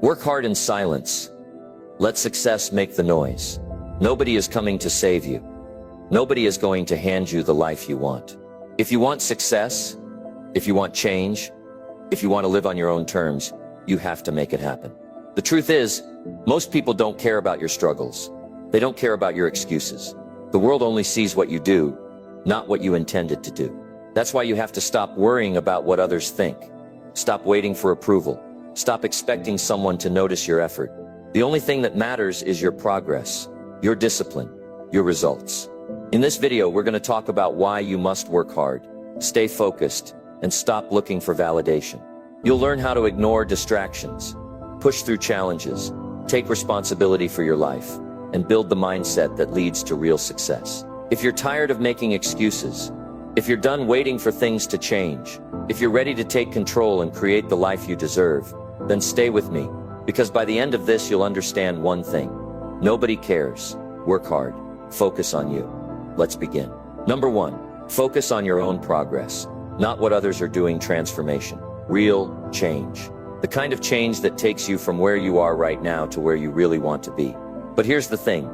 Work hard in silence. Let success make the noise. Nobody is coming to save you. Nobody is going to hand you the life you want. If you want success, if you want change, if you want to live on your own terms, you have to make it happen. The truth is, most people don't care about your struggles. They don't care about your excuses. The world only sees what you do, not what you intended to do. That's why you have to stop worrying about what others think. Stop waiting for approval. Stop expecting someone to notice your effort. The only thing that matters is your progress, your discipline, your results. In this video, we're going to talk about why you must work hard, stay focused, and stop looking for validation. You'll learn how to ignore distractions, push through challenges, take responsibility for your life, and build the mindset that leads to real success. If you're tired of making excuses, if you're done waiting for things to change, if you're ready to take control and create the life you deserve, then stay with me, because by the end of this you'll understand one thing. Nobody cares. Work hard. Focus on you. Let's begin. Number 1, focus on your own progress, not what others are doing. Transformation. Real change. The kind of change that takes you from where you are right now to where you really want to be. But here's the thing.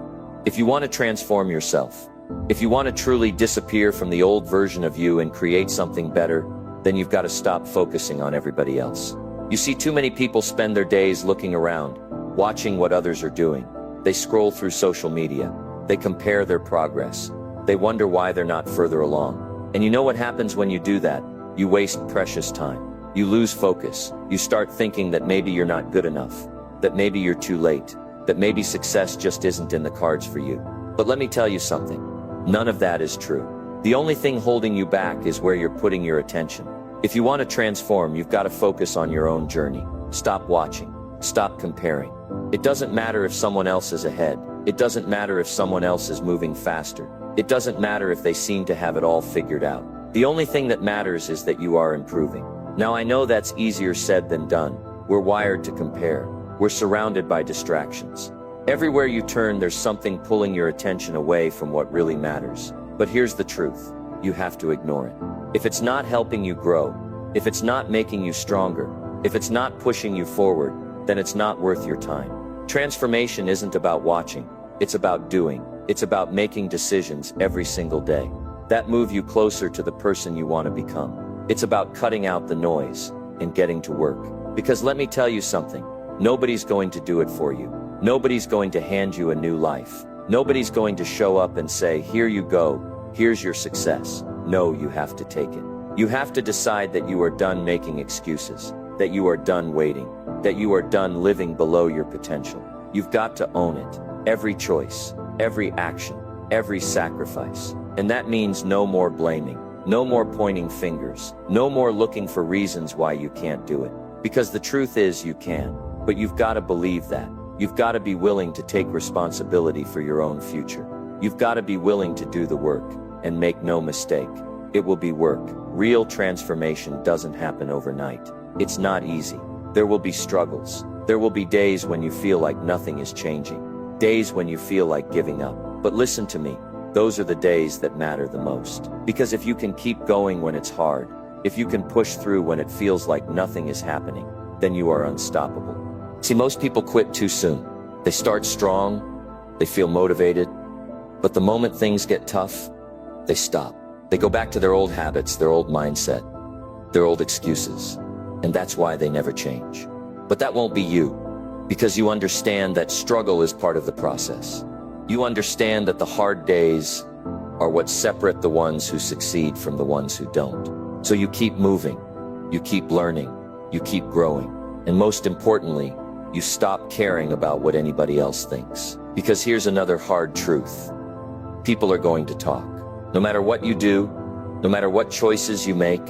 If you want to transform yourself, if you want to truly disappear from the old version of you and create something better, then you've got to stop focusing on everybody else. You see, too many people spend their days looking around, watching what others are doing. They scroll through social media. They compare their progress. They wonder why they're not further along. And you know what happens when you do that? You waste precious time. You lose focus. You start thinking that maybe you're not good enough, that maybe you're too late, that maybe success just isn't in the cards for you. But let me tell you something. None of that is true. The only thing holding you back is where you're putting your attention. If you want to transform, you've got to focus on your own journey. Stop watching. Stop comparing. It doesn't matter if someone else is ahead. It doesn't matter if someone else is moving faster. It doesn't matter if they seem to have it all figured out. The only thing that matters is that you are improving. Now, I know that's easier said than done. We're wired to compare. We're surrounded by distractions. Everywhere you turn, there's something pulling your attention away from what really matters. But here's the truth. You have to ignore it. If it's not helping you grow, if it's not making you stronger, if it's not pushing you forward, then it's not worth your time. Transformation isn't about watching. It's about doing. It's about making decisions every single day that move you closer to the person you want to become. It's about cutting out the noise and getting to work. Because let me tell you something. Nobody's going to do it for you. Nobody's going to hand you a new life. Nobody's going to show up and say, here you go, here's your success. No, you have to take it. You have to decide that you are done making excuses, that you are done waiting, that you are done living below your potential. You've got to own it. Every choice, every action, every sacrifice. And that means no more blaming, no more pointing fingers, no more looking for reasons why you can't do it. Because the truth is you can, but you've got to believe that. You've got to be willing to take responsibility for your own future. You've got to be willing to do the work. And make no mistake, it will be work. Real transformation doesn't happen overnight. It's not easy. There will be struggles. There will be days when you feel like nothing is changing. Days when you feel like giving up. But listen to me, those are the days that matter the most. Because if you can keep going when it's hard, if you can push through when it feels like nothing is happening, then you are unstoppable. See, most people quit too soon. They start strong, they feel motivated, but the moment things get tough, they stop. They go back to their old habits, their old mindset, their old excuses. And that's why they never change. But that won't be you, because you understand that struggle is part of the process. You understand that the hard days are what separate the ones who succeed from the ones who don't. So you keep moving, you keep learning, you keep growing. And most importantly, you stop caring about what anybody else thinks. Because here's another hard truth. People are going to talk. No matter what you do, no matter what choices you make,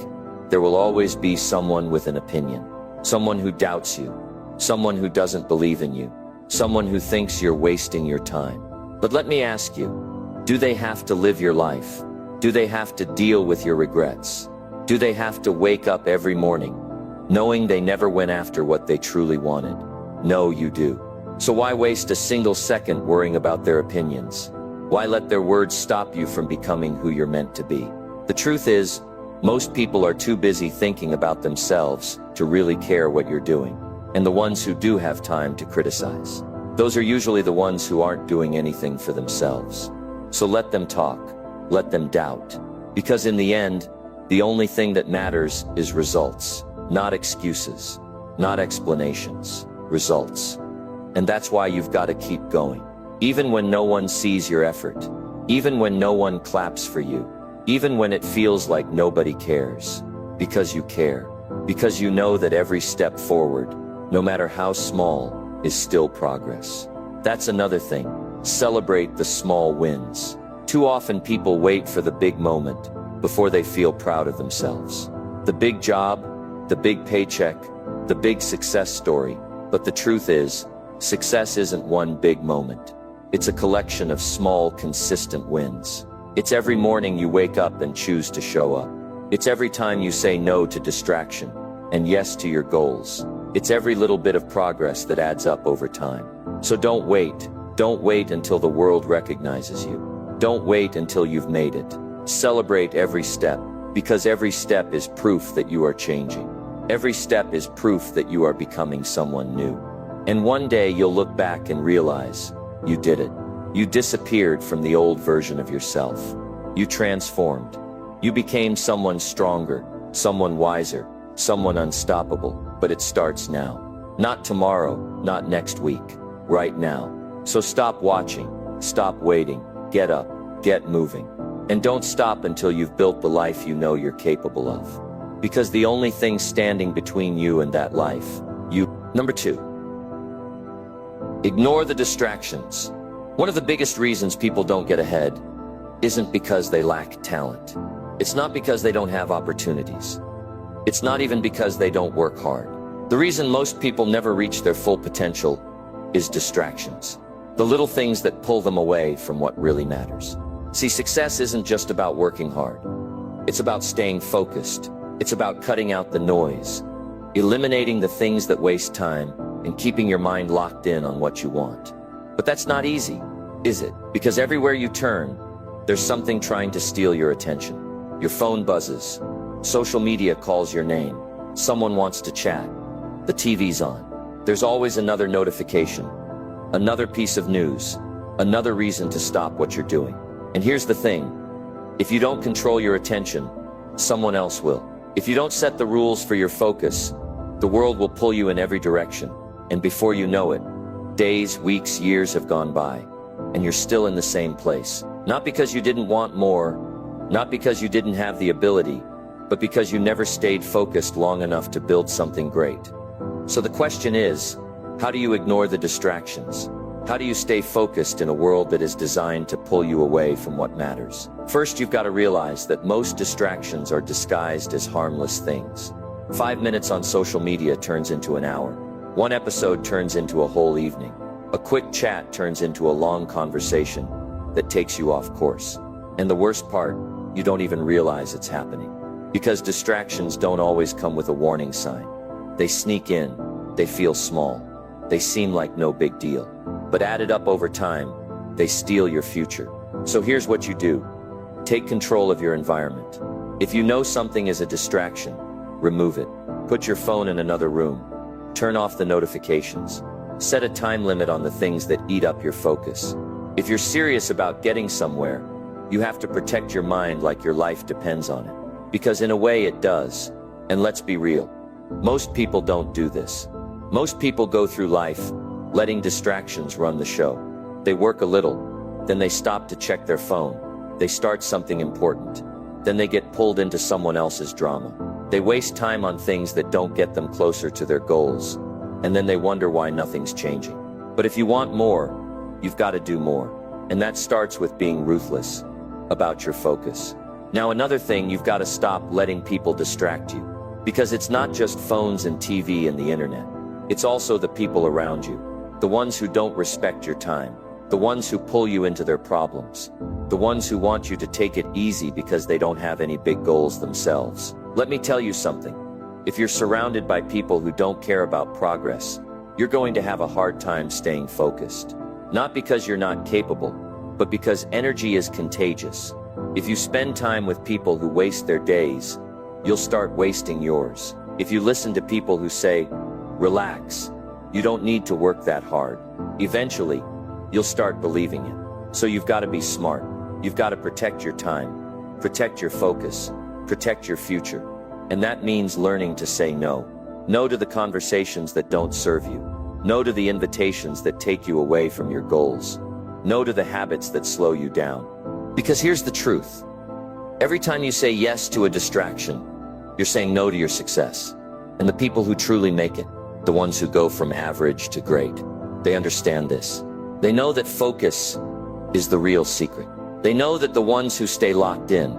there will always be someone with an opinion. Someone who doubts you. Someone who doesn't believe in you. Someone who thinks you're wasting your time. But let me ask you, do they have to live your life? Do they have to deal with your regrets? Do they have to wake up every morning knowing they never went after what they truly wanted? No, you do. So why waste a single second worrying about their opinions? Why let their words stop you from becoming who you're meant to be? The truth is, most people are too busy thinking about themselves to really care what you're doing. And the ones who do have time to criticize, those are usually the ones who aren't doing anything for themselves. So let them talk, let them doubt. Because in the end, the only thing that matters is results, not excuses, not explanations, results. And that's why you've got to keep going. Even when no one sees your effort, even when no one claps for you, even when it feels like nobody cares. Because you care. Because you know that every step forward, no matter how small, is still progress. That's another thing. Celebrate the small wins. Too often people wait for the big moment before they feel proud of themselves. The big job, the big paycheck, the big success story. But the truth is, success isn't one big moment. It's a collection of small, consistent wins. It's every morning you wake up and choose to show up. It's every time you say no to distraction and yes to your goals. It's every little bit of progress that adds up over time. So don't wait. Don't wait until the world recognizes you. Don't wait until you've made it. Celebrate every step, because every step is proof that you are changing. Every step is proof that you are becoming someone new. And one day you'll look back and realize, you did it. You disappeared from the old version of yourself. You transformed. You became someone stronger, someone wiser, someone unstoppable. But it starts now. Not tomorrow, not next week, right now. So stop watching, stop waiting, get up, get moving. And don't stop until you've built the life you know you're capable of. Because the only thing standing between you and that life, you. Number 2. Ignore the distractions. One of the biggest reasons people don't get ahead isn't because they lack talent. It's not because they don't have opportunities. It's not even because they don't work hard. The reason most people never reach their full potential is distractions. The little things that pull them away from what really matters. See, success isn't just about working hard. It's about staying focused. It's about cutting out the noise, eliminating the things that waste time, and keeping your mind locked in on what you want. But that's not easy, is it? Because everywhere you turn, there's something trying to steal your attention. Your phone buzzes. Social media calls your name. Someone wants to chat. The TV's on. There's always another notification, another piece of news, another reason to stop what you're doing. And here's the thing. If you don't control your attention, someone else will. If you don't set the rules for your focus, the world will pull you in every direction. And before you know it, days, weeks, years have gone by, and you're still in the same place. Not because you didn't want more, not because you didn't have the ability, but because you never stayed focused long enough to build something great. So the question is, how do you ignore the distractions? How do you stay focused in a world that is designed to pull you away from what matters? First, you've got to realize that most distractions are disguised as harmless things. 5 minutes on social media turns into an hour. One episode turns into a whole evening. A quick chat turns into a long conversation that takes you off course. And the worst part, you don't even realize it's happening. Because distractions don't always come with a warning sign. They sneak in, they feel small, they seem like no big deal. But added up over time, they steal your future. So here's what you do. Take control of your environment. If you know something is a distraction, remove it. Put your phone in another room. Turn off the notifications. Set a time limit on the things that eat up your focus. If you're serious about getting somewhere, you have to protect your mind like your life depends on it. Because in a way it does. And let's be real. Most people don't do this. Most people go through life letting distractions run the show. They work a little, then they stop to check their phone. They start something important. Then they get pulled into someone else's drama. They waste time on things that don't get them closer to their goals. And then they wonder why nothing's changing. But if you want more, you've got to do more. And that starts with being ruthless about your focus. Now another thing, you've got to stop letting people distract you. Because it's not just phones and TV and the internet. It's also the people around you. The ones who don't respect your time. The ones who pull you into their problems. The ones who want you to take it easy because they don't have any big goals themselves. Let me tell you something. If you're surrounded by people who don't care about progress, you're going to have a hard time staying focused. Not because you're not capable, but because energy is contagious. If you spend time with people who waste their days, you'll start wasting yours. If you listen to people who say, Relax. You don't need to work that hard. Eventually, you'll start believing it. So you've got to be smart. You've got to protect your time, protect your focus, protect your future. And that means learning to say no. No to the conversations that don't serve you. No to the invitations that take you away from your goals. No to the habits that slow you down. Because here's the truth. Every time you say yes to a distraction, you're saying no to your success. And the people who truly make it, the ones who go from average to great, they understand this. They know that focus is the real secret. They know that the ones who stay locked in,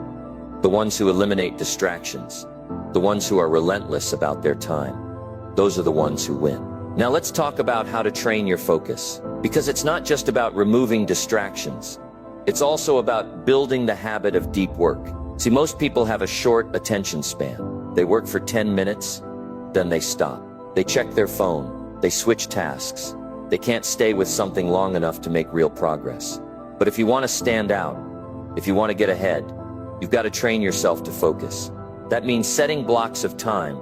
the ones who eliminate distractions, the ones who are relentless about their time, those are the ones who win. Now let's talk about how to train your focus. Because it's not just about removing distractions. It's also about building the habit of deep work. See, most people have a short attention span. They work for 10 minutes, then they stop. They check their phone. They switch tasks. They can't stay with something long enough to make real progress. But if you want to stand out, if you want to get ahead, you've got to train yourself to focus. That means setting blocks of time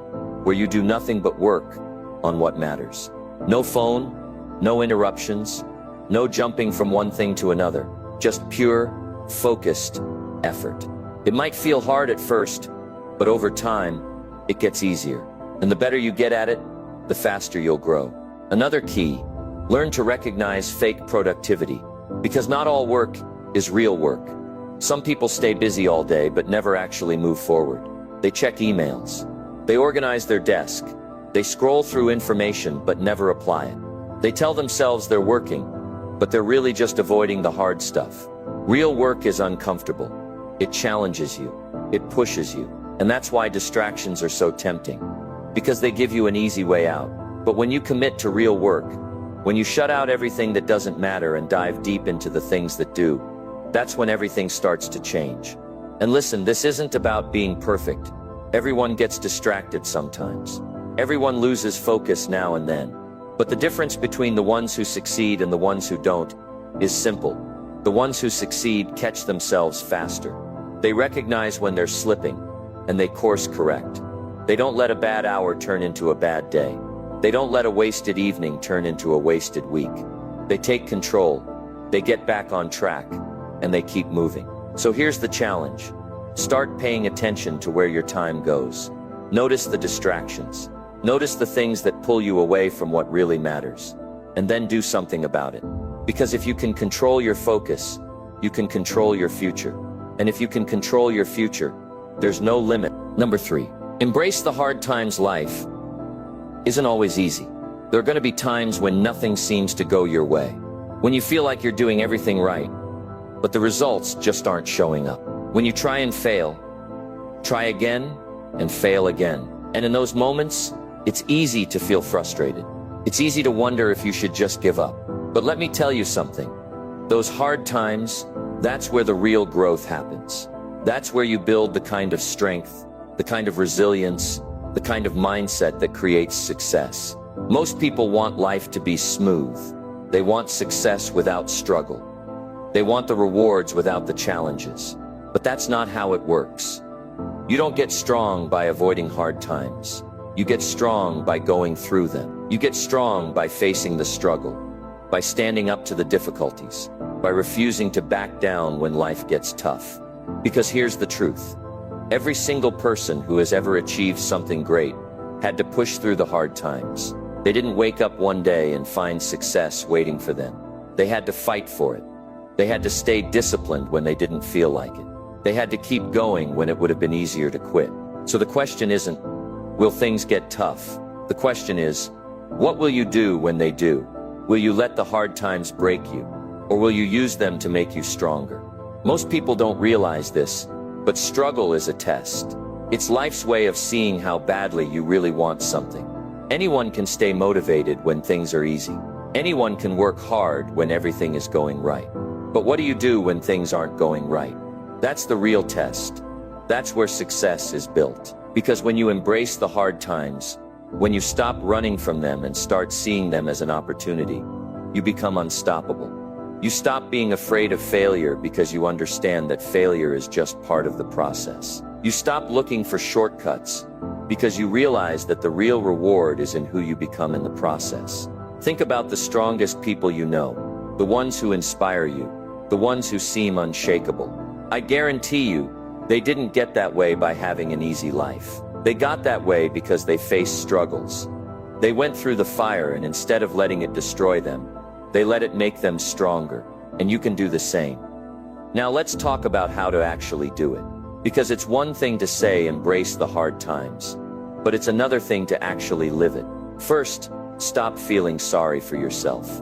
where you do nothing but work on what matters. No phone, no interruptions, no jumping from one thing to another. Just pure, focused effort. It might feel hard at first, but over time, it gets easier. And the better you get at it, the faster you'll grow. Another key, learn to recognize fake productivity. Because not all work is real work. Some people stay busy all day but never actually move forward. They check emails. They organize their desk. They scroll through information but never apply it. They tell themselves they're working, but they're really just avoiding the hard stuff. Real work is uncomfortable. It challenges you. It pushes you. And that's why distractions are so tempting. Because they give you an easy way out. But when you commit to real work, when you shut out everything that doesn't matter and dive deep into the things that do, that's when everything starts to change. And listen, this isn't about being perfect. Everyone gets distracted sometimes. Everyone loses focus now and then. But the difference between the ones who succeed and the ones who don't is simple. The ones who succeed catch themselves faster. They recognize when they're slipping, and they course correct. They don't let a bad hour turn into a bad day. They don't let a wasted evening turn into a wasted week. They take control, they get back on track, and they keep moving. So here's the challenge. Start paying attention to where your time goes. Notice the distractions. Notice the things that pull you away from what really matters. And then do something about it. Because if you can control your focus, you can control your future. And if you can control your future, there's no limit. Number 3, embrace the hard times. Life isn't always easy. There are going to be times when nothing seems to go your way. When you feel like you're doing everything right, but the results just aren't showing up. When you try and fail, try again and fail again. And in those moments, it's easy to feel frustrated. It's easy to wonder if you should just give up. But let me tell you something. Those hard times, that's where the real growth happens. That's where you build the kind of strength, the kind of resilience, the kind of mindset that creates success. Most people want life to be smooth. They want success without struggle. They want the rewards without the challenges. But that's not how it works. You don't get strong by avoiding hard times. You get strong by going through them. You get strong by facing the struggle, by standing up to the difficulties, by refusing to back down when life gets tough. Because here's the truth. Every single person who has ever achieved something great had to push through the hard times. They didn't wake up one day and find success waiting for them. They had to fight for it. They had to stay disciplined when they didn't feel like it. They had to keep going when it would have been easier to quit. So the question isn't, will things get tough? The question is, what will you do when they do? Will you let the hard times break you? Or will you use them to make you stronger? Most people don't realize this, but struggle is a test. It's life's way of seeing how badly you really want something. Anyone can stay motivated when things are easy. Anyone can work hard when everything is going right. But what do you do when things aren't going right? That's the real test. That's where success is built. Because when you embrace the hard times, when you stop running from them and start seeing them as an opportunity, you become unstoppable. You stop being afraid of failure because you understand that failure is just part of the process. You stop looking for shortcuts Because you realize that the real reward is in who you become in the process. Think about the strongest people you know, the ones who inspire you, the ones who seem unshakable. I guarantee you, they didn't get that way by having an easy life. They got that way because they faced struggles. They went through the fire, and instead of letting it destroy them, they let it make them stronger. And you can do the same. Now let's talk about how to actually do it. Because it's one thing to say embrace the hard times, but it's another thing to actually live it. First, stop feeling sorry for yourself.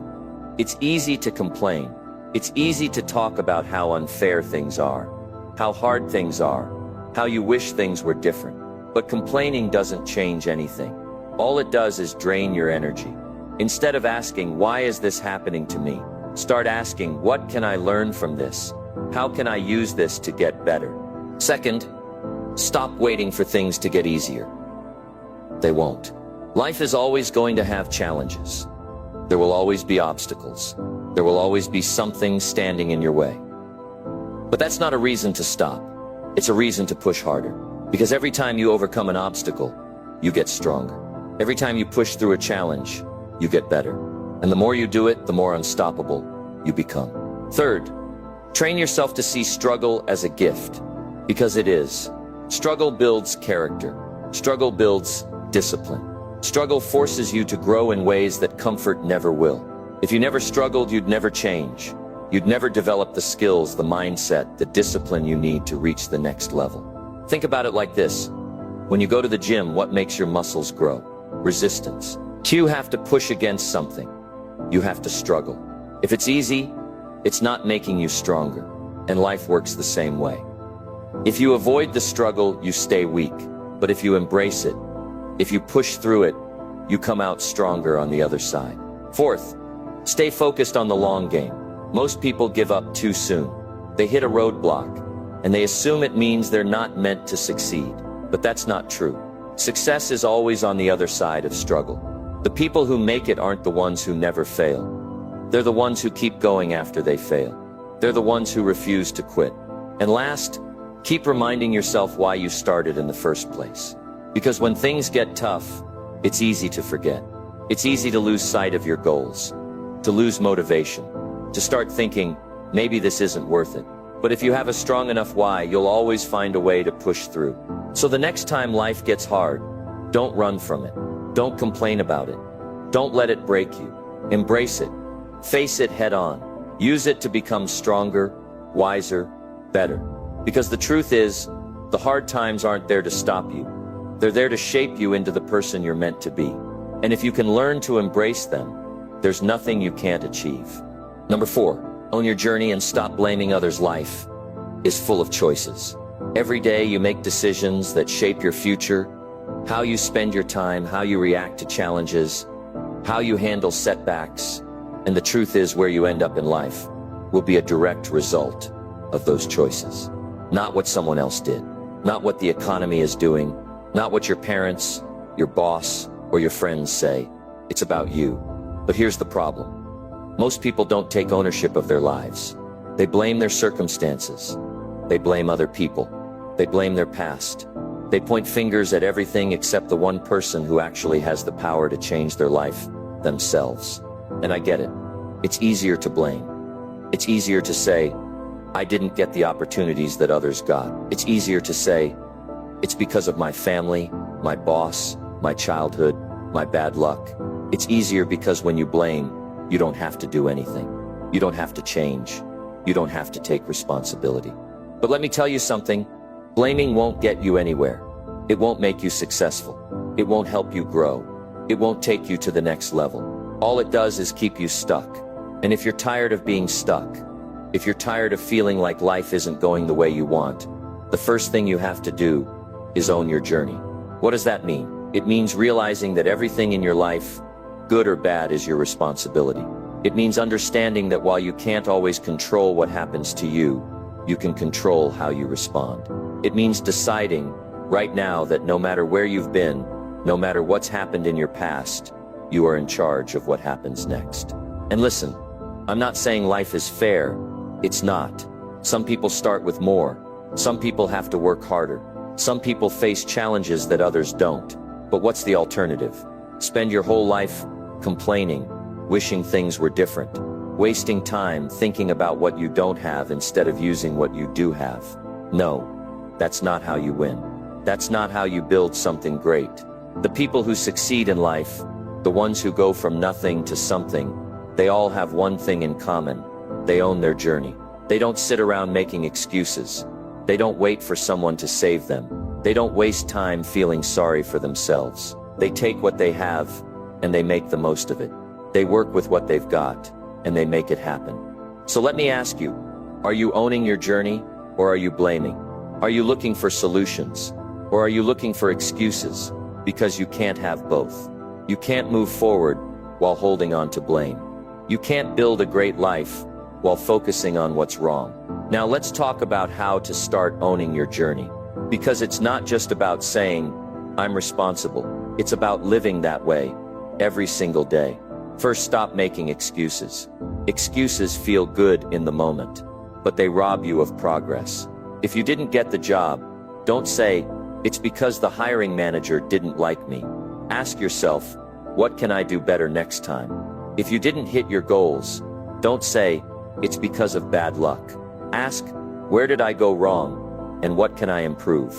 It's easy to complain. It's easy to talk about how unfair things are, how hard things are, how you wish things were different. But complaining doesn't change anything. All it does is drain your energy. Instead of asking, why is this happening to me? Start asking, what can I learn from this? How can I use this to get better? Second, stop waiting for things to get easier. They won't. Life is always going to have challenges. There will always be obstacles. There will always be something standing in your way. But that's not a reason to stop. It's a reason to push harder. Because every time you overcome an obstacle, you get stronger. Every time you push through a challenge, you get better. And the more you do it, the more unstoppable you become. Third, train yourself to see struggle as a gift. Because it is. Struggle builds character. Struggle builds discipline. Struggle forces you to grow in ways that comfort never will. If you never struggled, you'd never change. You'd never develop the skills, the mindset, the discipline you need to reach the next level. Think about it like this. When you go to the gym, what makes your muscles grow? Resistance. You have to push against something. You have to struggle. If it's easy, it's not making you stronger. And life works the same way. If you avoid the struggle, you stay weak. But if you embrace it, if you push through it, you come out stronger on the other side. Fourth, stay focused on the long game. Most people give up too soon. They hit a roadblock, and they assume it means they're not meant to succeed. But that's not true. Success is always on the other side of struggle. The people who make it aren't the ones who never fail. They're the ones who keep going after they fail. They're the ones who refuse to quit. And last, keep reminding yourself why you started in the first place. Because when things get tough, it's easy to forget. It's easy to lose sight of your goals, to lose motivation, to start thinking, maybe this isn't worth it. But if you have a strong enough why, you'll always find a way to push through. So the next time life gets hard, don't run from it. Don't complain about it. Don't let it break you. Embrace it. Face it head on. Use it to become stronger, wiser, better. Because the truth is, the hard times aren't there to stop you. They're there to shape you into the person you're meant to be. And if you can learn to embrace them, there's nothing you can't achieve. Number 4, own your journey and stop blaming others. Life is full of choices. Every day you make decisions that shape your future, how you spend your time, how you react to challenges, how you handle setbacks. And the truth is, where you end up in life will be a direct result of those choices. Not what someone else did, not what the economy is doing, not what your parents, your boss, or your friends say. It's about you. But here's the problem. Most people don't take ownership of their lives. They blame their circumstances. They blame other people. They blame their past. They point fingers at everything except the one person who actually has the power to change their life, themselves. And I get it. It's easier to blame. It's easier to say, I didn't get the opportunities that others got. It's easier to say, it's because of my family, my boss, my childhood, my bad luck. It's easier because when you blame, you don't have to do anything. You don't have to change. You don't have to take responsibility. But let me tell you something. Blaming won't get you anywhere. It won't make you successful. It won't help you grow. It won't take you to the next level. All it does is keep you stuck. And if you're tired of being stuck, if you're tired of feeling like life isn't going the way you want, the first thing you have to do is own your journey. What does that mean? It means realizing that everything in your life, good or bad, is your responsibility. It means understanding that while you can't always control what happens to you, you can control how you respond. It means deciding right now that no matter where you've been, no matter what's happened in your past, you are in charge of what happens next. And listen, I'm not saying life is fair. It's not. Some people start with more. Some people have to work harder. Some people face challenges that others don't. But what's the alternative? Spend your whole life complaining, wishing things were different, wasting time thinking about what you don't have instead of using what you do have. No, that's not how you win. That's not how you build something great. The people who succeed in life, the ones who go from nothing to something, they all have one thing in common. They own their journey. They don't sit around making excuses. They don't wait for someone to save them. They don't waste time feeling sorry for themselves. They take what they have, and they make the most of it. They work with what they've got, and they make it happen. So let me ask you, are you owning your journey, or are you blaming? Are you looking for solutions, or are you looking for excuses? Because you can't have both. You can't move forward while holding on to blame. You can't build a great life while focusing on what's wrong. Now let's talk about how to start owning your journey. Because it's not just about saying, I'm responsible. It's about living that way every single day. First, stop making excuses. Excuses feel good in the moment, but they rob you of progress. If you didn't get the job, don't say, it's because the hiring manager didn't like me. Ask yourself, what can I do better next time? If you didn't hit your goals, don't say, it's because of bad luck. Ask, where did I go wrong? And what can I improve?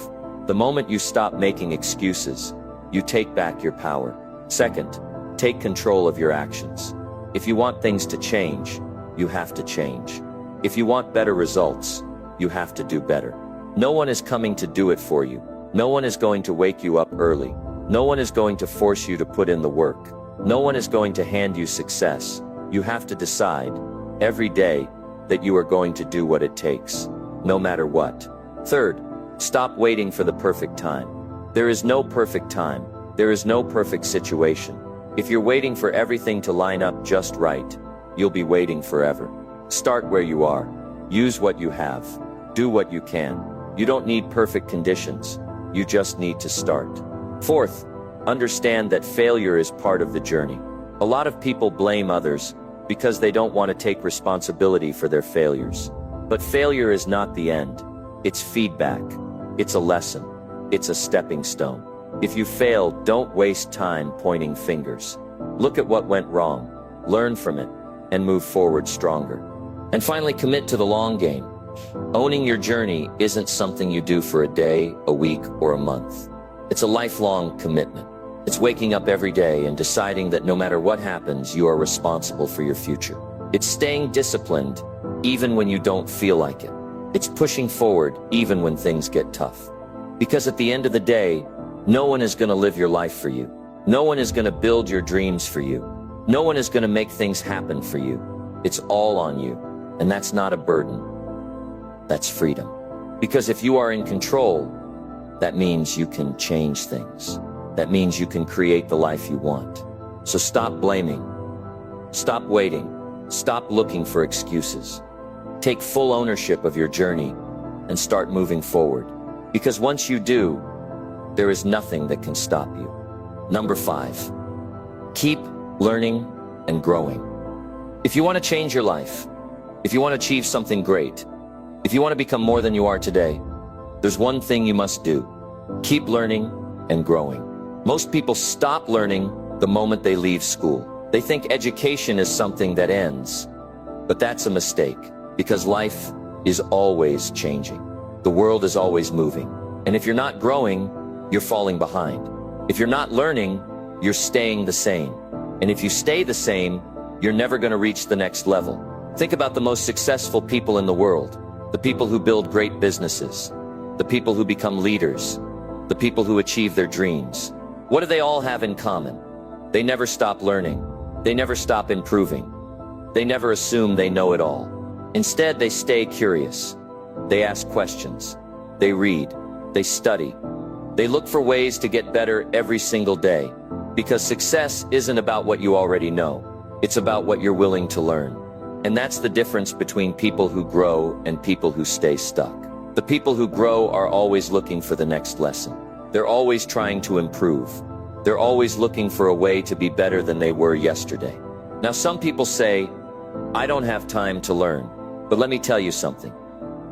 The moment you stop making excuses, you take back your power. Second, take control of your actions. If you want things to change, you have to change. If you want better results, you have to do better. No one is coming to do it for you. No one is going to wake you up early. No one is going to force you to put in the work. No one is going to hand you success. You have to decide every day that you are going to do what it takes, no matter what. Third, stop waiting for the perfect time. There is no perfect time. There is no perfect situation. If you're waiting for everything to line up just right, you'll be waiting forever. Start where you are. Use what you have. Do what you can. You don't need perfect conditions. You just need to start. Fourth, understand that failure is part of the journey. A lot of people blame others because they don't want to take responsibility for their failures. But failure is not the end. It's feedback. It's a lesson. It's a stepping stone. If you fail, don't waste time pointing fingers. Look at what went wrong, learn from it, and move forward stronger. And finally, commit to the long game. Owning your journey isn't something you do for a day, a week, or a month. It's a lifelong commitment. It's waking up every day and deciding that no matter what happens, you are responsible for your future. It's staying disciplined, even when you don't feel like it. It's pushing forward, even when things get tough. Because at the end of the day, no one is going to live your life for you. No one is going to build your dreams for you. No one is going to make things happen for you. It's all on you. And that's not a burden. That's freedom. Because if you are in control, that means you can change things. That means you can create the life you want. So stop blaming. Stop waiting. Stop looking for excuses. Take full ownership of your journey and start moving forward. Because once you do, there is nothing that can stop you. Number 5, keep learning and growing. If you want to change your life, if you want to achieve something great, if you want to become more than you are today, there's one thing you must do. Keep learning and growing. Most people stop learning the moment they leave school. They think education is something that ends. But that's a mistake, because life is always changing. The world is always moving. And if you're not growing, you're falling behind. If you're not learning, you're staying the same. And if you stay the same, you're never going to reach the next level. Think about the most successful people in the world. The people who build great businesses. The people who become leaders. The people who achieve their dreams. What do they all have in common? They never stop learning. They never stop improving. They never assume they know it all. Instead, they stay curious. They ask questions. They read. They study. They look for ways to get better every single day. Because success isn't about what you already know. It's about what you're willing to learn. And that's the difference between people who grow and people who stay stuck. The people who grow are always looking for the next lesson. They're always trying to improve. They're always looking for a way to be better than they were yesterday. Now, some people say, I don't have time to learn. But let me tell you something.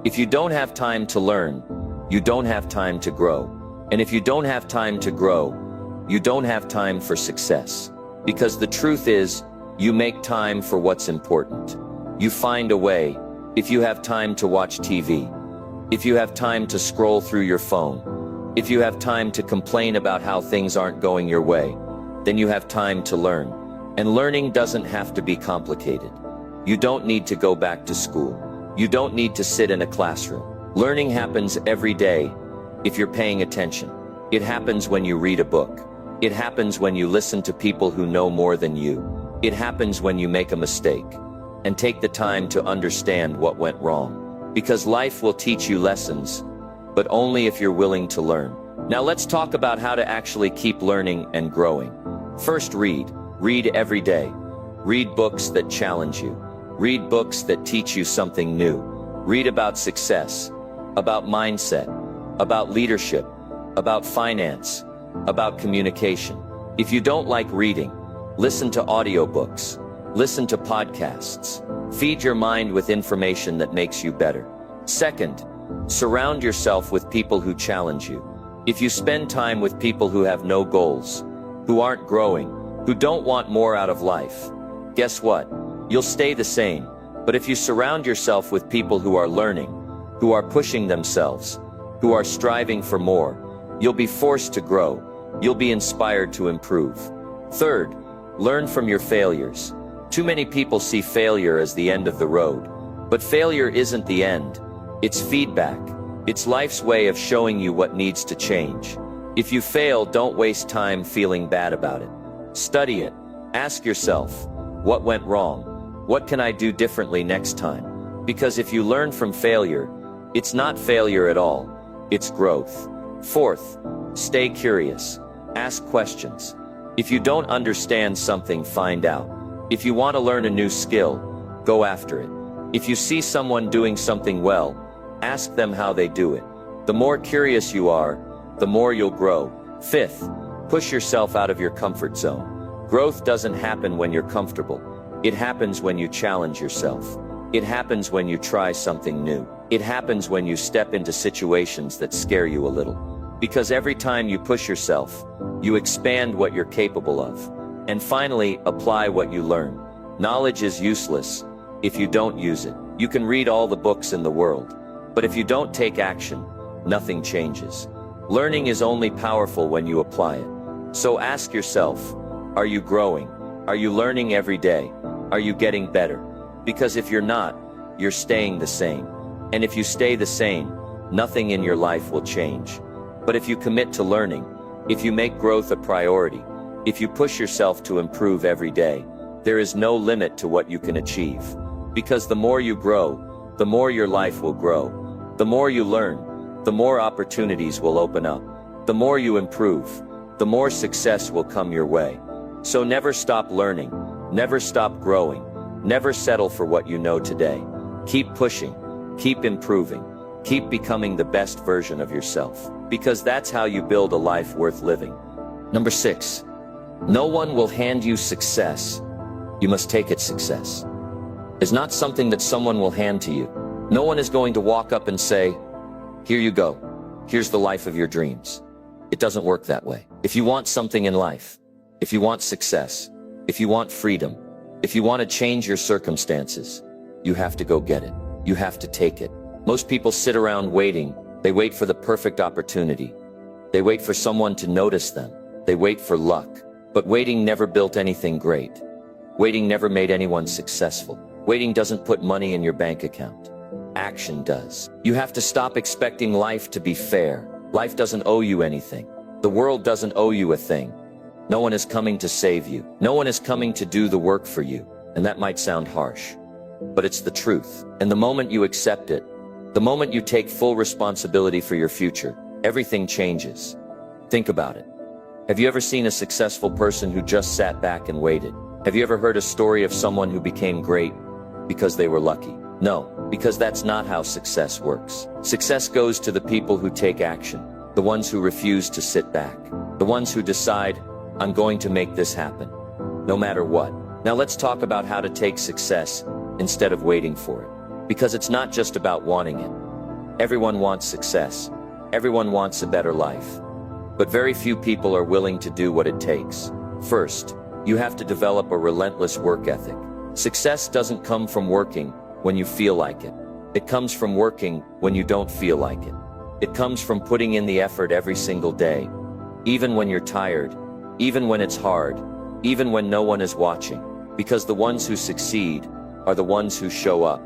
If you don't have time to learn, you don't have time to grow. And if you don't have time to grow, you don't have time for success. Because the truth is, you make time for what's important. You find a way. If you have time to watch TV, if you have time to scroll through your phone, if you have time to complain about how things aren't going your way, then you have time to learn. And learning doesn't have to be complicated. You don't need to go back to school. You don't need to sit in a classroom. Learning happens every day if you're paying attention. It happens when you read a book. It happens when you listen to people who know more than you. It happens when you make a mistake and take the time to understand what went wrong. Because life will teach you lessons, but only if you're willing to learn. Now let's talk about how to actually keep learning and growing. First, read. Read every day. Read books that challenge you. Read books that teach you something new. Read about success, about mindset, about leadership, about finance, about communication. If you don't like reading, listen to audiobooks. Listen to podcasts. Feed your mind with information that makes you better. Second, surround yourself with people who challenge you. If you spend time with people who have no goals, who aren't growing, who don't want more out of life, guess what? You'll stay the same. But if you surround yourself with people who are learning, who are pushing themselves, who are striving for more, you'll be forced to grow. You'll be inspired to improve. Third, learn from your failures. Too many people see failure as the end of the road. But failure isn't the end. It's feedback. It's life's way of showing you what needs to change. If you fail, don't waste time feeling bad about it. Study it. Ask yourself, what went wrong? What can I do differently next time? Because if you learn from failure, it's not failure at all. It's growth. Fourth, stay curious. Ask questions. If you don't understand something, find out. If you want to learn a new skill, go after it. If you see someone doing something well, ask them how they do it. The more curious you are, the more you'll grow. Fifth, push yourself out of your comfort zone. Growth doesn't happen when you're comfortable. It happens when you challenge yourself. It happens when you try something new. It happens when you step into situations that scare you a little. Because every time you push yourself, you expand what you're capable of. And finally, apply what you learn. Knowledge is useless if you don't use it. You can read all the books in the world, but if you don't take action, nothing changes. Learning is only powerful when you apply it. So ask yourself, are you growing? Are you learning every day? Are you getting better? Because if you're not, you're staying the same. And if you stay the same, nothing in your life will change. But if you commit to learning, if you make growth a priority, if you push yourself to improve every day, there is no limit to what you can achieve. Because the more you grow, the more your life will grow. The more you learn, the more opportunities will open up. The more you improve, the more success will come your way. So never stop learning, never stop growing, never settle for what you know today. Keep pushing, keep improving, keep becoming the best version of yourself. Because that's how you build a life worth living. Number 6. No one will hand you success. You must take it. Success is not something that someone will hand to you. No one is going to walk up and say, here you go. Here's the life of your dreams. It doesn't work that way. If you want something in life, if you want success, if you want freedom, if you want to change your circumstances, you have to go get it. You have to take it. Most people sit around waiting. They wait for the perfect opportunity. They wait for someone to notice them. They wait for luck. But waiting never built anything great. Waiting never made anyone successful. Waiting doesn't put money in your bank account. Action does. You have to stop expecting life to be fair. Life doesn't owe you anything. The world doesn't owe you a thing. No one is coming to save you. No one is coming to do the work for you. And that might sound harsh, but it's the truth. And the moment you accept it, the moment you take full responsibility for your future, everything changes. Think about it. Have you ever seen a successful person who just sat back and waited? Have you ever heard a story of someone who became great because they were lucky? No, because that's not how success works. Success goes to the people who take action, the ones who refuse to sit back, the ones who decide, I'm going to make this happen, no matter what. Now let's talk about how to take success instead of waiting for it. Because it's not just about wanting it. Everyone wants success, Everyone wants a better life. But very few people are willing to do what it takes. First, you have to develop a relentless work ethic. Success doesn't come from working when you feel like it. It comes from working when you don't feel like it. It comes from putting in the effort every single day, even when you're tired, even when it's hard, even when no one is watching. Because the ones who succeed are the ones who show up,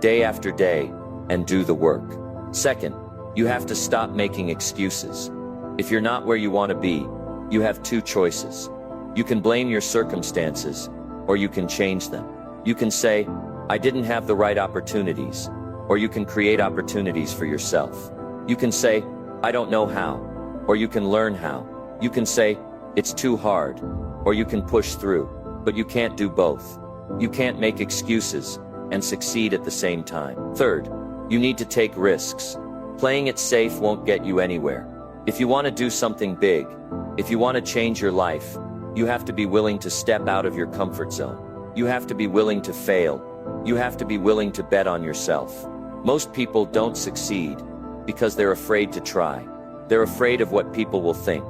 day after day, and do the work. Second, you have to stop making excuses. If you're not where you want to be, you have two choices. You can blame your circumstances, or you can change them. You can say, I didn't have the right opportunities, or you can create opportunities for yourself. You can say, I don't know how, or you can learn how. You can say, it's too hard, or you can push through, but you can't do both. You can't make excuses and succeed at the same time. Third, you need to take risks. Playing it safe won't get you anywhere. If you want to do something big, if you want to change your life, you have to be willing to step out of your comfort zone. You have to be willing to fail. You have to be willing to bet on yourself. Most people don't succeed because they're afraid to try. They're afraid of what people will think.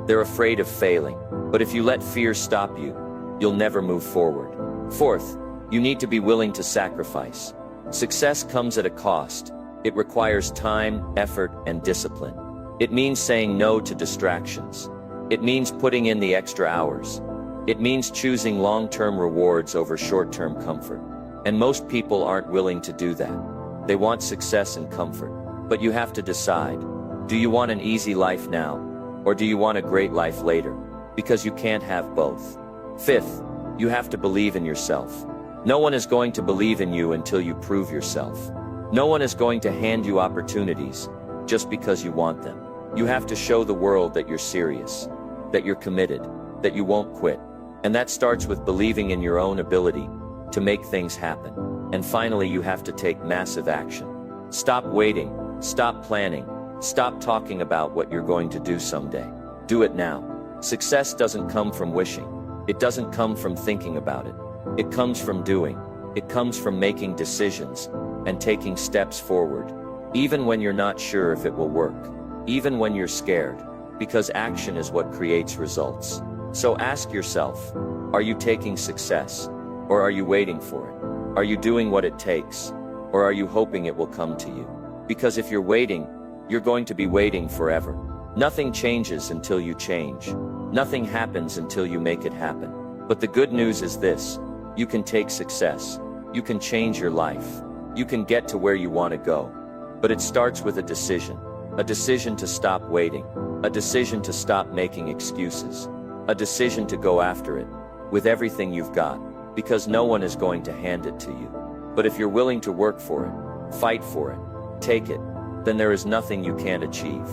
They're afraid of failing. But if you let fear stop you, you'll never move forward. Fourth, you need to be willing to sacrifice. Success comes at a cost. It requires time, effort, and discipline. It means saying no to distractions. It means putting in the extra hours. It means choosing long-term rewards over short-term comfort. And most people aren't willing to do that. They want success and comfort. But you have to decide. Do you want an easy life now? Or do you want a great life later? Because you can't have both. Fifth, you have to believe in yourself. No one is going to believe in you until you prove yourself. No one is going to hand you opportunities just because you want them. You have to show the world that you're serious, that you're committed, that you won't quit. And that starts with believing in your own ability to make things happen. And finally, you have to take massive action. Stop waiting, stop planning, stop talking about what you're going to do someday. Do it now. Success doesn't come from wishing. It doesn't come from thinking about it. It comes from doing. It comes from making decisions and taking steps forward, even when you're not sure if it will work, even when you're scared, because action is what creates results. So ask yourself, are you taking success, or are you waiting for it? Are you doing what it takes, or are you hoping it will come to you? Because if you're waiting, you're going to be waiting forever. Nothing changes until you change. Nothing happens until you make it happen. But the good news is this: you can take success. You can change your life. You can get to where you want to go. But it starts with a decision. A decision to stop waiting. A decision to stop making excuses. A decision to go after it with everything you've got, because no one is going to hand it to you. But if you're willing to work for it, fight for it, take it, then there is nothing you can't achieve.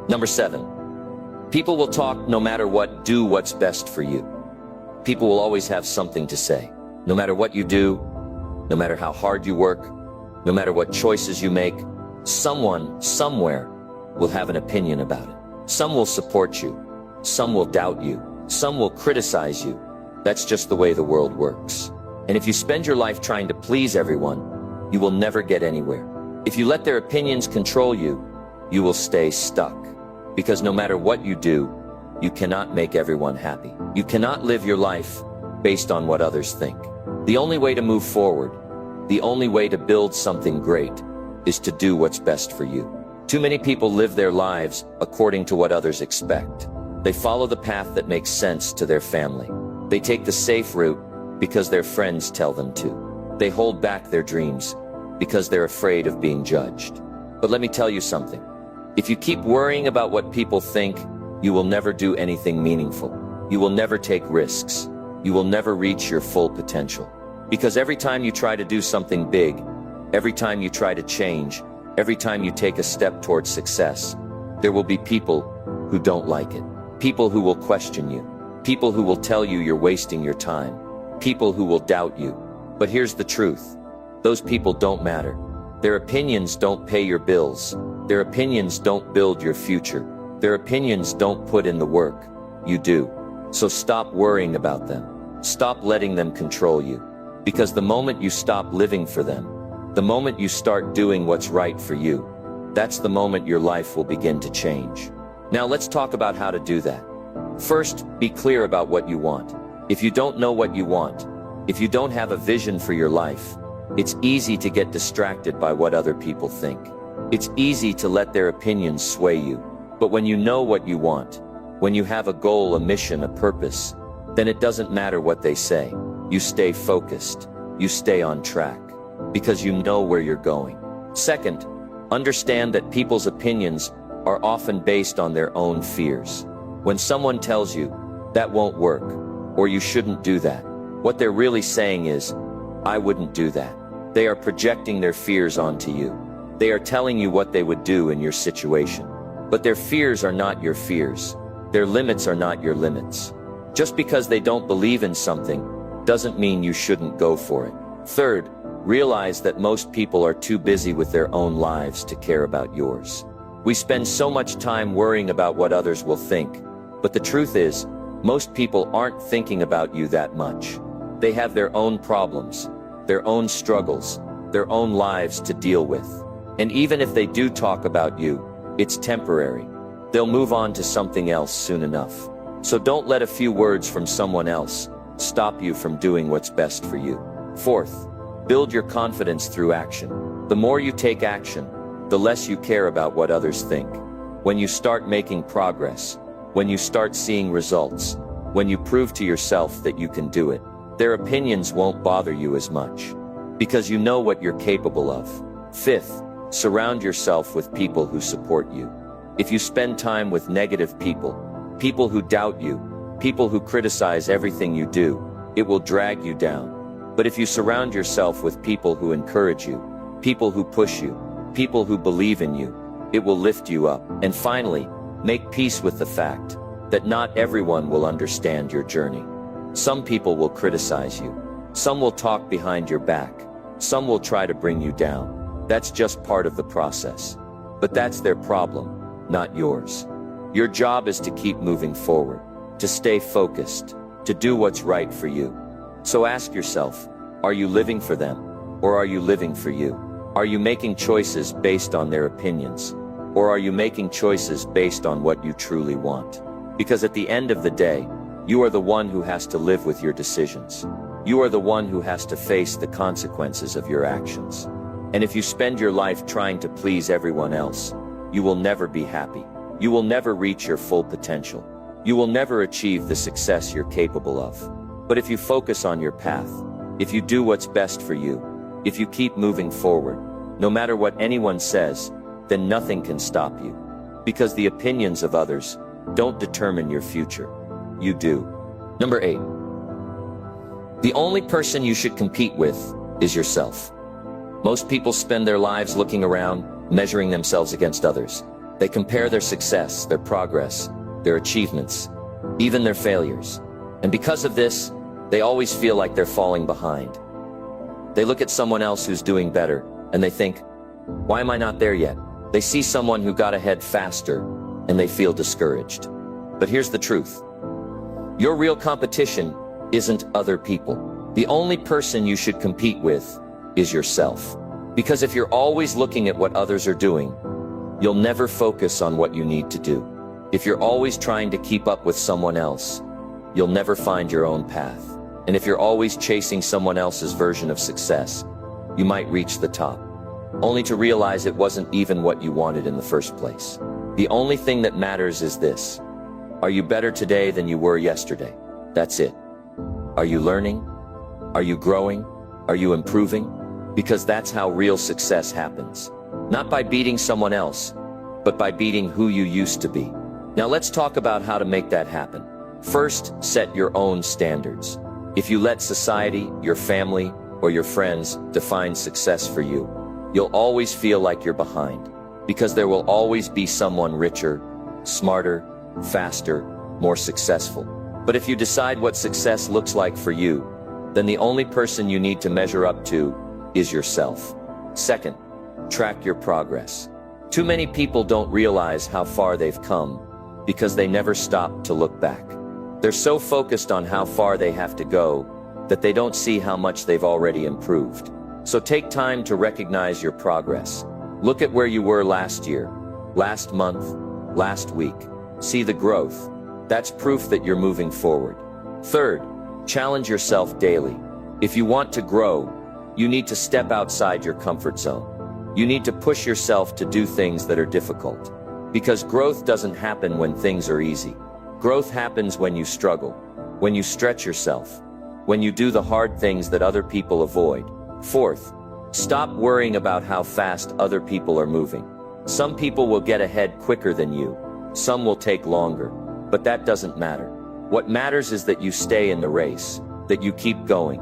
Number 7. People will talk no matter what. Do what's best for you. People will always have something to say. No matter what you do, no matter how hard you work, no matter what choices you make, someone, somewhere, will have an opinion about it. Some will support you. Some will doubt you. Some will criticize you. That's just the way the world works. And if you spend your life trying to please everyone, you will never get anywhere. If you let their opinions control you, you will stay stuck. Because no matter what you do, you cannot make everyone happy. You cannot live your life based on what others think. The only way to move forward, the only way to build something great, is to do what's best for you. Too many people live their lives according to what others expect. They follow the path that makes sense to their family. They take the safe route because their friends tell them to. They hold back their dreams because they're afraid of being judged. But let me tell you something. If you keep worrying about what people think, you will never do anything meaningful. You will never take risks. You will never reach your full potential. Because every time you try to do something big, every time you try to change, every time you take a step towards success, there will be people who don't like it. People who will question you. People who will tell you you're wasting your time. People who will doubt you. But here's the truth. Those people don't matter. Their opinions don't pay your bills. Their opinions don't build your future. Their opinions don't put in the work. You do. So stop worrying about them. Stop letting them control you. Because the moment you stop living for them, the moment you start doing what's right for you, that's the moment your life will begin to change. Now let's talk about how to do that. First, be clear about what you want. If you don't know what you want, if you don't have a vision for your life, it's easy to get distracted by what other people think. It's easy to let their opinions sway you. But when you know what you want, when you have a goal, a mission, a purpose, then it doesn't matter what they say. You stay focused. You stay on track. Because you know where you're going. Second, understand that people's opinions are often based on their own fears. When someone tells you, that won't work, or you shouldn't do that, what they're really saying is, I wouldn't do that. They are projecting their fears onto you. They are telling you what they would do in your situation. But their fears are not your fears. Their limits are not your limits. Just because they don't believe in something doesn't mean you shouldn't go for it. Third, realize that most people are too busy with their own lives to care about yours. We spend so much time worrying about what others will think, but the truth is, most people aren't thinking about you that much. They have their own problems, their own struggles, their own lives to deal with. And even if they do talk about you, it's temporary. They'll move on to something else soon enough. So don't let a few words from someone else stop you from doing what's best for you. Fourth, build your confidence through action. The more you take action, the less you care about what others think. When you start making progress, when you start seeing results, when you prove to yourself that you can do it, their opinions won't bother you as much. Because you know what you're capable of. Fifth, surround yourself with people who support you. If you spend time with negative people, people who doubt you, people who criticize everything you do, it will drag you down. But if you surround yourself with people who encourage you, people who push you, people who believe in you, it will lift you up. And finally, make peace with the fact that not everyone will understand your journey. Some people will criticize you. Some will talk behind your back. Some will try to bring you down. That's just part of the process. But that's their problem, not yours. Your job is to keep moving forward, to stay focused, to do what's right for you. So ask yourself, are you living for them, or are you living for you? Are you making choices based on their opinions, or are you making choices based on what you truly want? Because at the end of the day, you are the one who has to live with your decisions. You are the one who has to face the consequences of your actions. And if you spend your life trying to please everyone else, you will never be happy. You will never reach your full potential. You will never achieve the success you're capable of. But if you focus on your path, if you do what's best for you, if you keep moving forward, no matter what anyone says, then nothing can stop you. Because the opinions of others don't determine your future. You do. Number 8. The only person you should compete with is yourself. Most people spend their lives looking around, measuring themselves against others. They compare their success, their progress, their achievements, even their failures. And because of this, they always feel like they're falling behind. They look at someone else who's doing better, and they think, why am I not there yet? They see someone who got ahead faster, and they feel discouraged. But here's the truth. Your real competition isn't other people. The only person you should compete with is yourself. Because if you're always looking at what others are doing, you'll never focus on what you need to do. If you're always trying to keep up with someone else, you'll never find your own path. And if you're always chasing someone else's version of success, you might reach the top, only to realize it wasn't even what you wanted in the first place. The only thing that matters is this. Are you better today than you were yesterday? That's it. Are you learning? Are you growing? Are you improving? Because that's how real success happens. Not by beating someone else, but by beating who you used to be. Now let's talk about how to make that happen. First, set your own standards. If you let society, your family, or your friends define success for you, you'll always feel like you're behind. Because there will always be someone richer, smarter, faster, more successful. But if you decide what success looks like for you, then the only person you need to measure up to is yourself. Second, track your progress. Too many people don't realize how far they've come because they never stop to look back. They're so focused on how far they have to go that they don't see how much they've already improved. So take time to recognize your progress. Look at where you were last year, last month, last week. See the growth. That's proof that you're moving forward. Third, challenge yourself daily. If you want to grow, you need to step outside your comfort zone. You need to push yourself to do things that are difficult. Because growth doesn't happen when things are easy. Growth happens when you struggle, when you stretch yourself, when you do the hard things that other people avoid. Fourth, stop worrying about how fast other people are moving. Some people will get ahead quicker than you. Some will take longer. But that doesn't matter. What matters is that you stay in the race, that you keep going,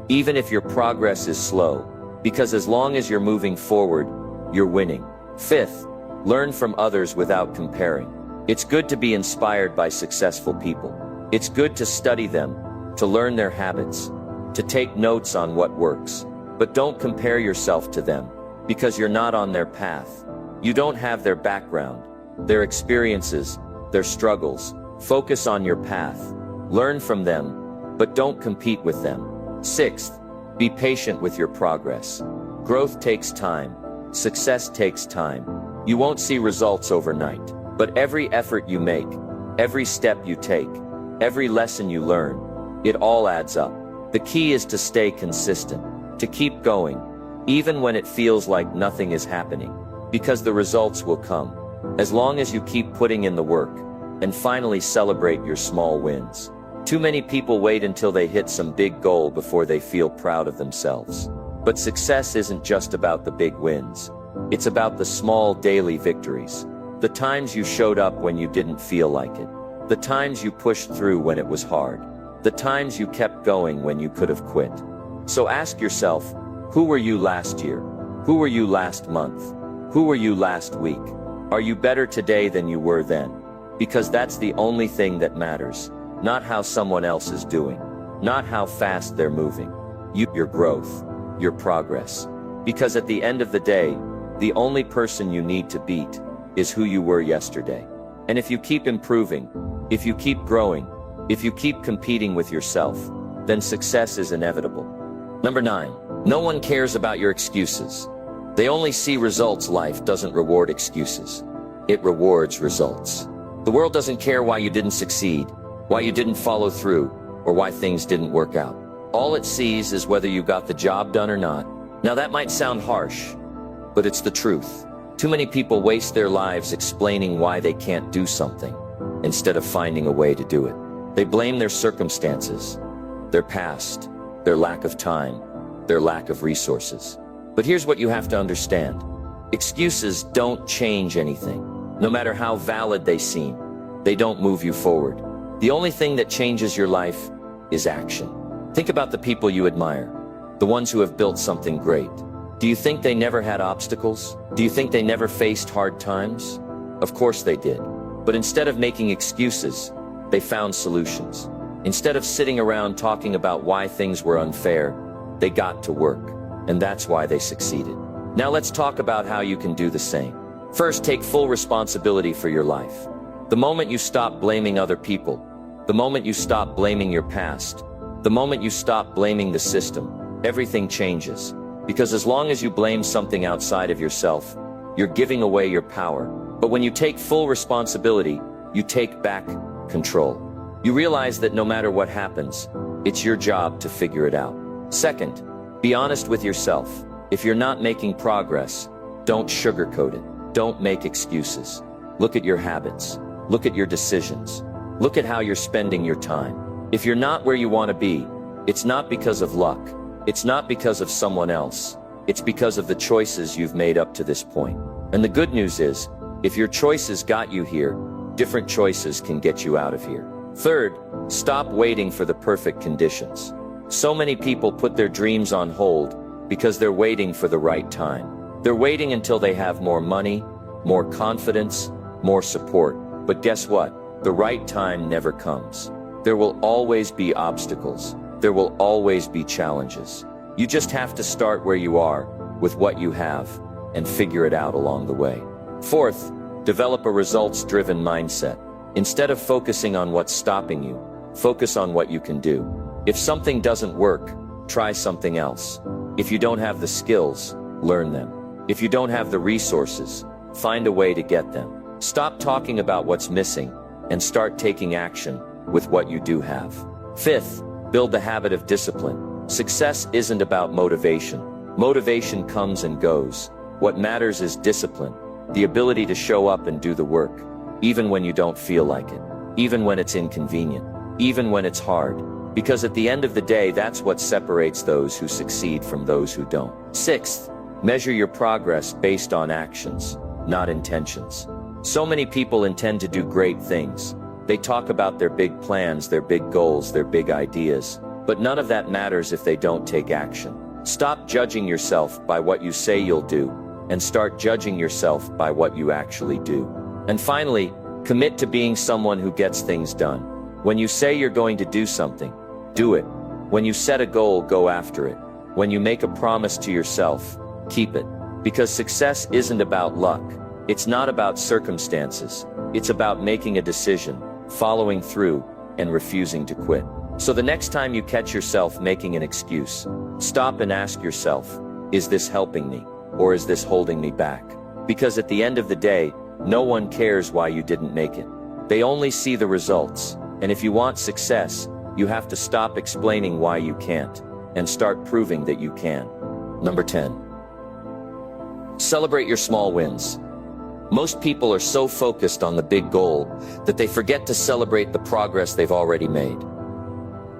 even if your progress is slow, because as long as you're moving forward, you're winning. Fifth, learn from others without comparing. It's good to be inspired by successful people. It's good to study them, to learn their habits, to take notes on what works. But don't compare yourself to them, because you're not on their path. You don't have their background, their experiences, their struggles. Focus on your path. Learn from them, but don't compete with them. Sixth, be patient with your progress. Growth takes time. Success takes time. You won't see results overnight, but every effort you make, every step you take, every lesson you learn, it all adds up. The key is to stay consistent, to keep going, even when it feels like nothing is happening, because the results will come, as long as you keep putting in the work. And finally, celebrate your small wins. Too many people wait until they hit some big goal before they feel proud of themselves. But success isn't just about the big wins. It's about the small daily victories. The times you showed up when you didn't feel like it. The times you pushed through when it was hard. The times you kept going when you could have quit. So ask yourself, who were you last year? Who were you last month? Who were you last week? Are you better today than you were then? Because that's the only thing that matters. Not how someone else is doing. Not how fast they're moving. Your growth. Your progress. Because at the end of the day, the only person you need to beat is who you were yesterday. And if you keep improving, if you keep growing, if you keep competing with yourself, then success is inevitable. Number 9. No one cares about your excuses. They only see results. Life doesn't reward excuses. It rewards results. The world doesn't care why you didn't succeed, why you didn't follow through, or why things didn't work out. All it sees is whether you got the job done or not. Now that might sound harsh, but it's the truth. Too many people waste their lives explaining why they can't do something, instead of finding a way to do it. They blame their circumstances, their past, their lack of time, their lack of resources. But here's what you have to understand. Excuses don't change anything. No matter how valid they seem, they don't move you forward. The only thing that changes your life is action. Think about the people you admire, the ones who have built something great. Do you think they never had obstacles? Do you think they never faced hard times? Of course they did. But instead of making excuses, they found solutions. Instead of sitting around talking about why things were unfair, they got to work. And that's why they succeeded. Now let's talk about how you can do the same. First, take full responsibility for your life. The moment you stop blaming other people, the moment you stop blaming your past, the moment you stop blaming the system, everything changes. Because as long as you blame something outside of yourself, you're giving away your power. But when you take full responsibility, you take back control. You realize that no matter what happens, it's your job to figure it out. Second, be honest with yourself. If you're not making progress, don't sugarcoat it. Don't make excuses. Look at your habits. Look at your decisions. Look at how you're spending your time. If you're not where you want to be, it's not because of luck. It's not because of someone else. It's because of the choices you've made up to this point. And the good news is, if your choices got you here, different choices can get you out of here. Third, stop waiting for the perfect conditions. So many people put their dreams on hold because they're waiting for the right time. They're waiting until they have more money, more confidence, more support. But guess what? The right time never comes. There will always be obstacles. There will always be challenges. You just have to start where you are, with what you have, and figure it out along the way. Fourth, develop a results-driven mindset. Instead of focusing on what's stopping you, focus on what you can do. If something doesn't work, try something else. If you don't have the skills, learn them. If you don't have the resources, find a way to get them. Stop talking about what's missing and start taking action with what you do have. Fifth, build the habit of discipline. Success isn't about motivation. Motivation comes and goes. What matters is discipline, the ability to show up and do the work, even when you don't feel like it, even when it's inconvenient, even when it's hard. Because at the end of the day, that's what separates those who succeed from those who don't. Sixth, measure your progress based on actions, not intentions. So many people intend to do great things. They talk about their big plans, their big goals, their big ideas, but none of that matters if they don't take action. Stop judging yourself by what you say you'll do, and start judging yourself by what you actually do. And finally, commit to being someone who gets things done. When you say you're going to do something, do it. When you set a goal, go after it. When you make a promise to yourself, keep it. Because success isn't about luck. It's not about circumstances. It's about making a decision, following through, and refusing to quit. So the next time you catch yourself making an excuse, stop and ask yourself, is this helping me? Or is this holding me back? Because at the end of the day, no one cares why you didn't make it. They only see the results. And if you want success, you have to stop explaining why you can't, and start proving that you can. Number 10. Celebrate your small wins. Most people are so focused on the big goal that they forget to celebrate the progress they've already made.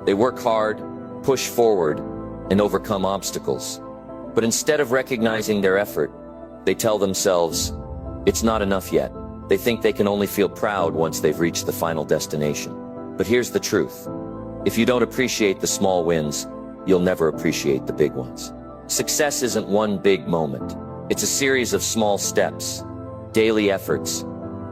They work hard, push forward, and overcome obstacles. But instead of recognizing their effort, they tell themselves, it's not enough yet. They think they can only feel proud once they've reached the final destination. But here's the truth. If you don't appreciate the small wins, you'll never appreciate the big ones. Success isn't one big moment. It's a series of small steps, daily efforts,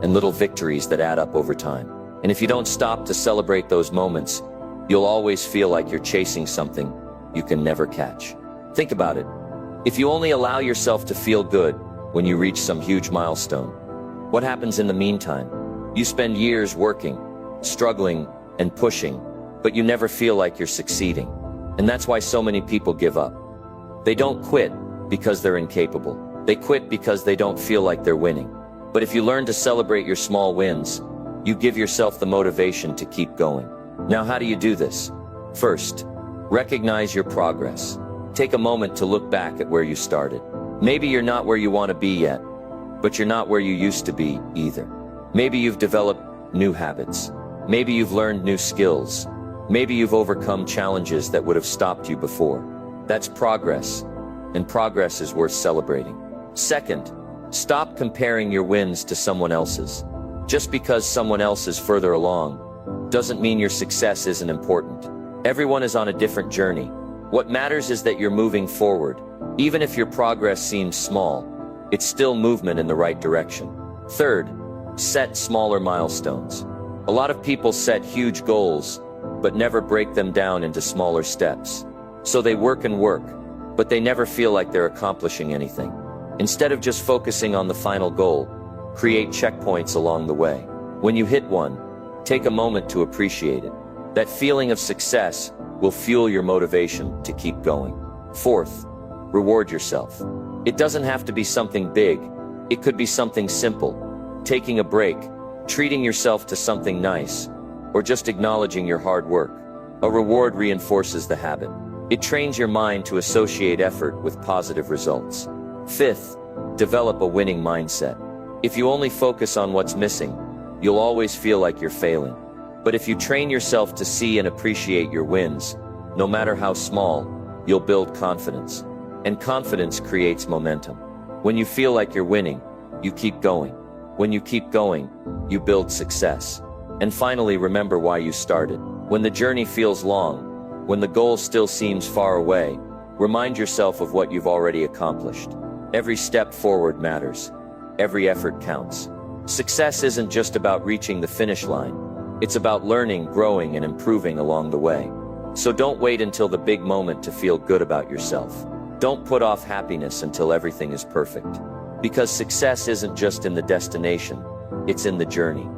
and little victories that add up over time. And if you don't stop to celebrate those moments, you'll always feel like you're chasing something you can never catch. Think about it. If you only allow yourself to feel good when you reach some huge milestone, what happens in the meantime? You spend years working, struggling, and pushing, but you never feel like you're succeeding. And that's why so many people give up. They don't quit because they're incapable. They quit because they don't feel like they're winning. But if you learn to celebrate your small wins, you give yourself the motivation to keep going. Now, how do you do this? First, recognize your progress. Take a moment to look back at where you started. Maybe you're not where you want to be yet, but you're not where you used to be either. Maybe you've developed new habits. Maybe you've learned new skills. Maybe you've overcome challenges that would have stopped you before. That's progress, and progress is worth celebrating. Second, stop comparing your wins to someone else's. Just because someone else is further along doesn't mean your success isn't important. Everyone is on a different journey. What matters is that you're moving forward. Even if your progress seems small, it's still movement in the right direction. Third, set smaller milestones. A lot of people set huge goals, but never break them down into smaller steps. So they work and work, but they never feel like they're accomplishing anything. Instead of just focusing on the final goal, create checkpoints along the way. When you hit one, take a moment to appreciate it. That feeling of success will fuel your motivation to keep going. Fourth, reward yourself. It doesn't have to be something big. It could be something simple. Taking a break, treating yourself to something nice, or just acknowledging your hard work. A reward reinforces the habit. It trains your mind to associate effort with positive results. Fifth, develop a winning mindset. If you only focus on what's missing, you'll always feel like you're failing. But if you train yourself to see and appreciate your wins, no matter how small, you'll build confidence. And confidence creates momentum. When you feel like you're winning, you keep going. When you keep going, you build success. And finally, remember why you started. When the journey feels long, when the goal still seems far away, remind yourself of what you've already accomplished. Every step forward matters. Every effort counts. Success isn't just about reaching the finish line. It's about learning, growing, and improving along the way. So don't wait until the big moment to feel good about yourself. Don't put off happiness until everything is perfect. Because success isn't just in the destination, it's in the journey.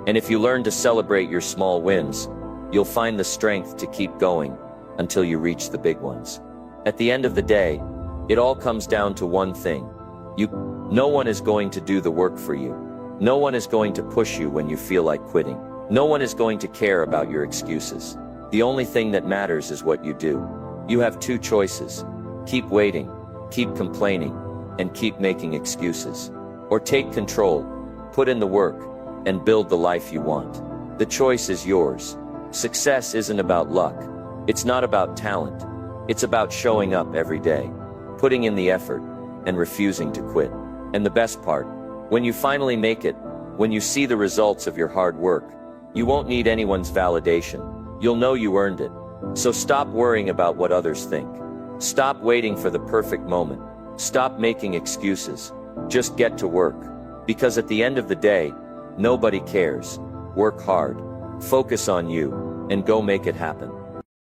And if you learn to celebrate your small wins, you'll find the strength to keep going until you reach the big ones. At the end of the day, it all comes down to one thing. No one is going to do the work for you. No one is going to push you when you feel like quitting. No one is going to care about your excuses. The only thing that matters is what you do. You have two choices. Keep waiting, keep complaining, and keep making excuses. Or take control, put in the work, and build the life you want. The choice is yours. Success isn't about luck. It's not about talent. It's about showing up every day, putting in the effort, and refusing to quit. And the best part, when you finally make it, when you see the results of your hard work, you won't need anyone's validation. You'll know you earned it. So stop worrying about what others think. Stop waiting for the perfect moment. Stop making excuses. Just get to work. Because at the end of the day, nobody cares. Work hard, focus on you, and go make it happen.